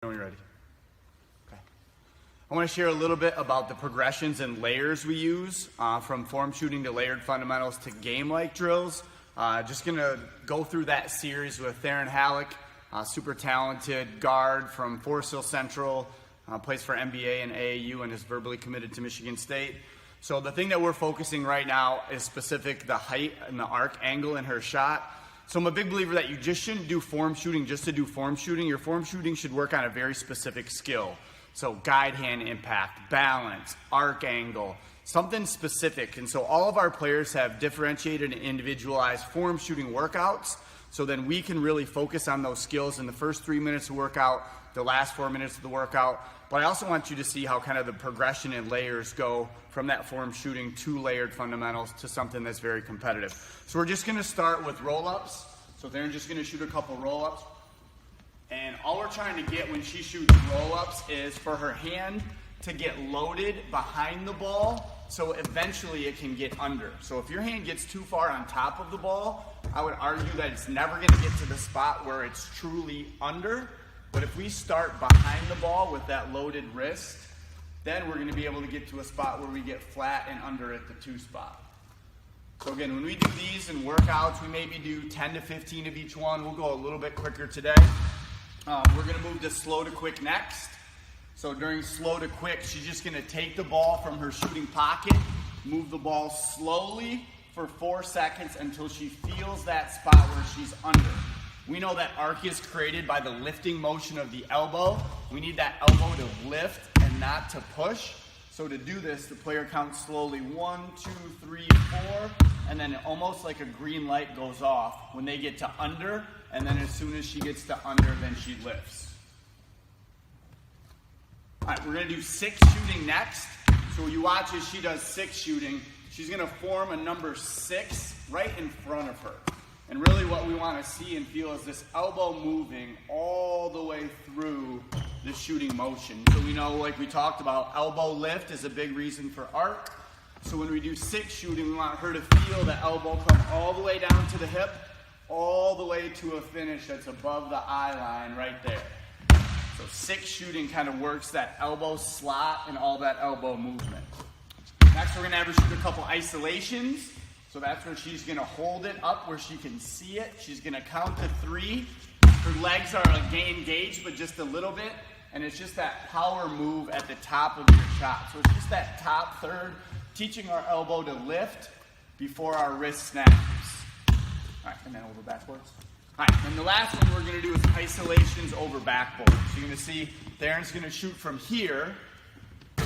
When you're ready. Okay. I want to share a little bit about the progressions and layers we use from form shooting to layered fundamentals to game-like drills. Just going to go through that series with Theryn Halleck, super talented guard from Forest Hill Central, plays for NBA and AAU and is verbally committed to Michigan State. So the thing that we're focusing right now is specific the height and the arc angle in her shot. So I'm a big believer that you just shouldn't do form shooting just to do form shooting. Your form shooting should work on a very specific skill. So guide hand impact, balance, arc angle, something specific. And so all of our players have differentiated and individualized form shooting workouts. So then we can really focus on those skills in the first 3 minutes of workout, the last 4 minutes of the workout. But I also want you to see how kind of the progression and layers go from that form shooting to layered fundamentals to something that's very competitive. So we're just gonna start with roll-ups. So Theryn's just gonna shoot a couple roll-ups. And all we're trying to get when she shoots roll-ups is for her hand to get loaded behind the ball so eventually it can get under. So if your hand gets too far on top of the ball, I would argue that it's never gonna get to the spot where it's truly under. But if we start behind the ball with that loaded wrist, then we're gonna be able to get to a spot where we get flat and under at the 2 spot. So again, when we do these in workouts, we maybe do 10 to 15 of each one. We'll go a little bit quicker today. We're gonna move to slow to quick next. So during slow to quick, she's just gonna take the ball from her shooting pocket, move the ball slowly for 4 seconds until she feels that spot where she's under. We know that arc is created by the lifting motion of the elbow. We need that elbow to lift and not to push. So to do this, the player counts slowly 1, 2, 3, 4, and then almost like a green light goes off when they get to under, and then as soon as she gets to under, then she lifts. All right, we're gonna do 6 shooting next. So you watch as she does 6 shooting, she's gonna form a number 6 right in front of her. And really what we want to see and feel is this elbow moving all the way through the shooting motion. So we know, like we talked about, elbow lift is a big reason for arc. So when we do 6 shooting, we want her to feel the elbow come all the way down to the hip, all the way to a finish that's above the eye line right there. So 6 shooting kind of works that elbow slot and all that elbow movement. Next, we're going to have her shoot a couple isolations. So that's where she's gonna hold it up where she can see it. She's gonna count to 3. Her legs are engaged, but just a little bit. And it's just that power move at the top of your shot. So it's just that top third, teaching our elbow to lift before our wrist snaps. All right, and then over backboards. All right, and the last one we're gonna do is isolations over backboard. So you're gonna see Theryn's gonna shoot from here. Oh,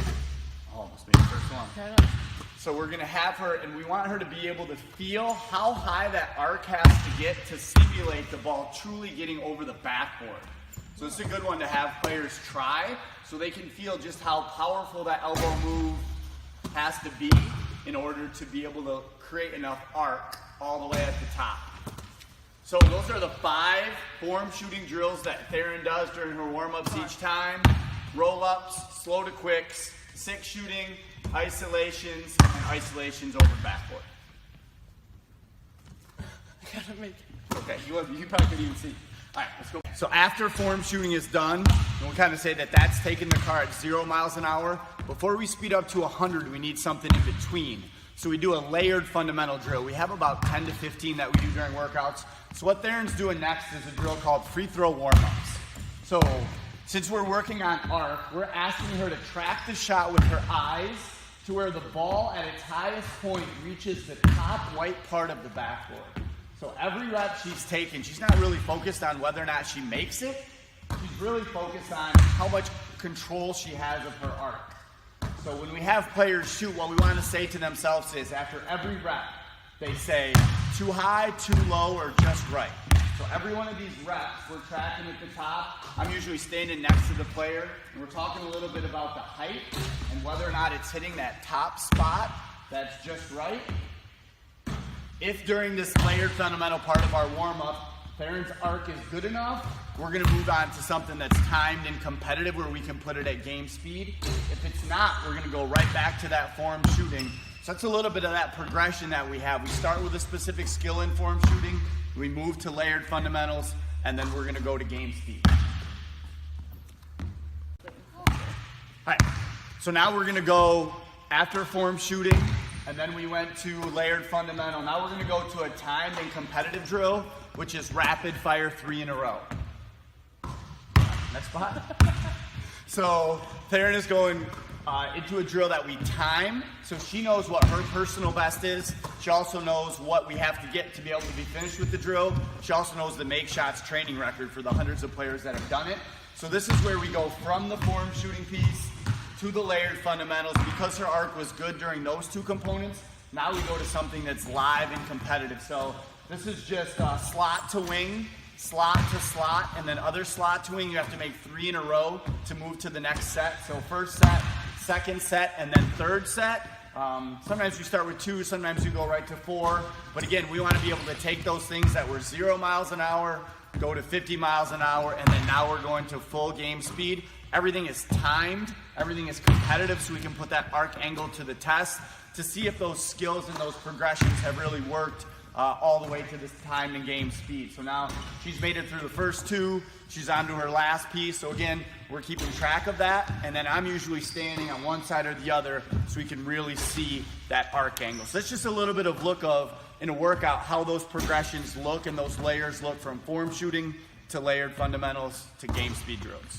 almost made the first one. So we're gonna have her, and we want her to be able to feel how high that arc has to get to simulate the ball truly getting over the backboard. So it's a good one to have players try so they can feel just how powerful that elbow move has to be in order to be able to create enough arc all the way at the top. So those are the 5 form shooting drills that Theryn does during her warm-ups each time. Roll-ups, slow to quicks, 6 shooting, isolations, and isolations over backboard. I gotta make it. Okay, you probably couldn't even see. All right, let's go. So after form shooting is done, we'll kind of say that that's taking the car at 0 miles an hour. Before we speed up to 100, we need something in between. So we do a layered fundamental drill. We have about 10 to 15 that we do during workouts. So what Theryn's doing next is a drill called free throw warm-ups. So since we're working on arc, we're asking her to track the shot with her eyes to where the ball at its highest point reaches the top white part of the backboard. So every rep she's taking, she's not really focused on whether or not she makes it. She's really focused on how much control she has of her arc. So when we have players shoot, what we want to say to themselves is after every rep, they say too high, too low, or just right. So every one of these reps, we're tracking at the top. I'm usually standing next to the player, and we're talking a little bit about the height and whether or not it's hitting that top spot that's just right. If during this layered fundamental part of our warm-up, Theryn's arc is good enough, we're gonna move on to something that's timed and competitive where we can put it at game speed. If it's not, we're gonna go right back to that form shooting. So that's a little bit of that progression that we have. We start with a specific skill in form shooting, we move to layered fundamentals, and then we're gonna go to game speed. All right, so now we're gonna go after form shooting, and then we went to layered fundamental. Now we're gonna go to a timed and competitive drill, which is rapid fire 3 in a row. Next spot. So Theryn is going into a drill that we time, so she knows what her personal best is. She also knows what we have to get to be able to be finished with the drill. She also knows the make shots training record for the hundreds of players that have done it. So this is where we go from the form shooting piece to the layered fundamentals. Because her arc was good during those two components, now we go to something that's live and competitive. So this is just slot to wing, slot to slot, and then other slot to wing. You have to make 3 in a row to move to the next set. So first set, second set, and then third set. Sometimes you start with 2, sometimes you go right to 4. But again, we want to be able to take those things that were 0 miles an hour, go to 50 miles an hour, and then now we're going to full game speed. Everything is timed, everything is competitive, so we can put that arc angle to the test to see if those skills and those progressions have really worked all the way to this timed and game speed. So now she's made it through the first 2, she's on to her last piece. So again, we're keeping track of that, and then I'm usually standing on one side or the other so we can really see that arc angle. So that's just a little bit of look of, in a workout, how those progressions look and those layers look from form shooting to layered fundamentals to game speed drills.